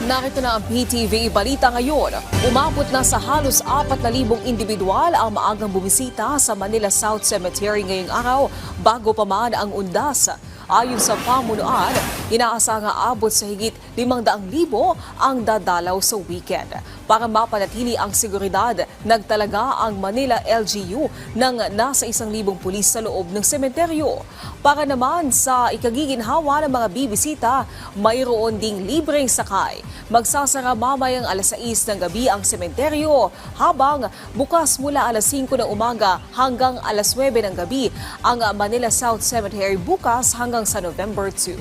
Narito na ang PTV Balita ngayon. Umabot na sa halos 4,000 individual ang maagang bumisita sa Manila South Cemetery ngayong araw bago pa man ang undas. Ayon sa pamunuan, inaasahang aabot sa higit 500,000 ang dadalaw sa weekend. Para mapanatili ang seguridad, nagtalaga ang Manila LGU ng nasa 1,000 pulis sa loob ng sementeryo. Para naman sa ikagiginhawa ng mga bibisita, mayroon ding libreng sakay. Magsasara mamayang alas 6 ng gabi ang sementeryo habang bukas mula alas 5 ng umaga hanggang alas 9 ng gabi ang Manila South Cemetery bukas hanggang sa November 2.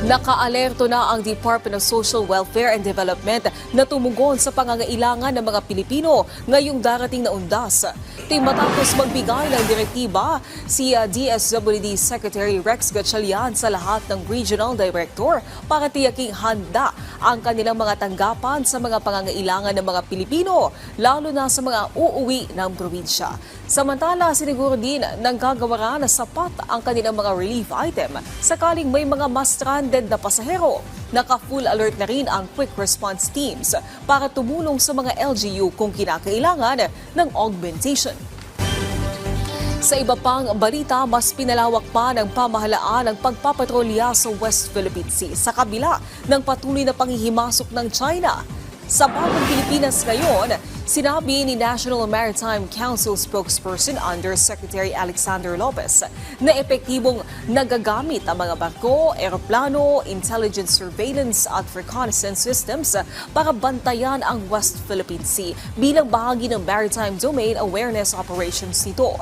Nakaalerto na ang Department of Social Welfare and Development na tumugon sa pangangailangan ng mga Pilipino ngayong darating na undas. Matapos magbigay ng direktiba si DSWD Secretary Rex Gatchalian sa lahat ng regional director para tiyaking handa ang kanilang mga tanggapan sa mga pangangailangan ng mga Pilipino, lalo na sa mga uuwi ng probinsya. Samantala, siniguro din ng gagawaran na sapat ang kanilang mga relief item sakaling may mga mas stranded na pasahero. Naka-full alert na rin ang quick response teams para tumulong sa mga LGU kung kinakailangan ng augmentation. Sa iba pang balita, mas pinalawak pa ng pamahalaan ang pagpapatrolya sa West Philippine Sea sa kabila ng patuloy na panghihimasok ng China. Sa bagong Pilipinas ngayon, sinabi ni National Maritime Council spokesperson Undersecretary Alexander Lopez na epektibong nagagamit ang mga barko, eroplano, intelligence surveillance at reconnaissance systems para bantayan ang West Philippine Sea bilang bahagi ng Maritime Domain Awareness Operations nito.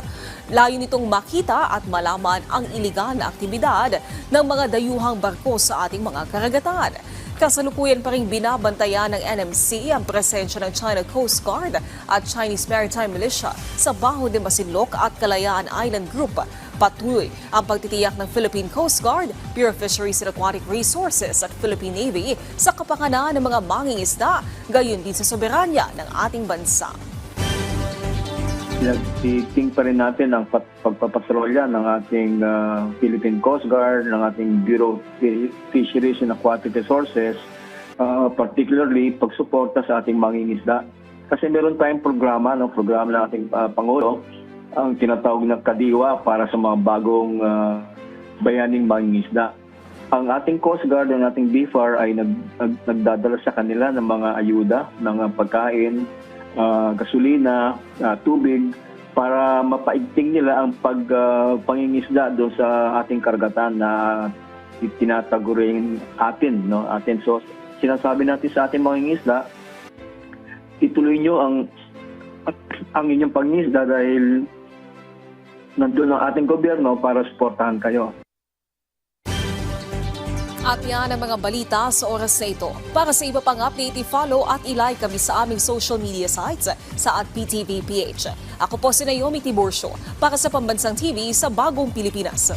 Layo nitong makita at malaman ang iligal na aktibidad ng mga dayuhang barko sa ating mga karagatan. Kasalukuyan pa rin binabantayan ng NMC ang presensya ng China Coast Guard at Chinese Maritime Militia sa Baho de Masinloc at Kalayaan Island Group. Patuloy ang pagtitiyak ng Philippine Coast Guard, Bureau of Fisheries and Aquatic Resources at Philippine Navy sa kapakanan ng mga mangingisda, gayon din sa soberanya ng ating bansa. Pinagtiting pa rin natin ang pagpapatrolya ng ating Philippine Coast Guard, ng ating Bureau of Fisheries and Aquatic Resources, particularly pagsuporta sa ating mangingisda. Kasi meron tayong programa ng ating Pangulo, ang tinatawag na Kadiwa para sa mga bagong bayaning mangingisda. Ang ating Coast Guard, ang ating BFAR ay nagdadala sa kanila ng mga ayuda, ng pagkain, gasolina, tubig para mapaigting nila ang pangingisda doon sa ating karagatan na tinatagurin atin, no? So sinasabi natin sa ating mangingisda, ituloy nyo ang inyong pangingisda dahil nandun ang ating gobyerno para suportahan kayo. At yan ang mga balita sa oras na ito. Para sa iba pang update, i-follow at i-like kami sa aming social media sites sa @PTVPH. Ako po si Naomi Tiburcio para sa Pambansang TV sa Bagong Pilipinas.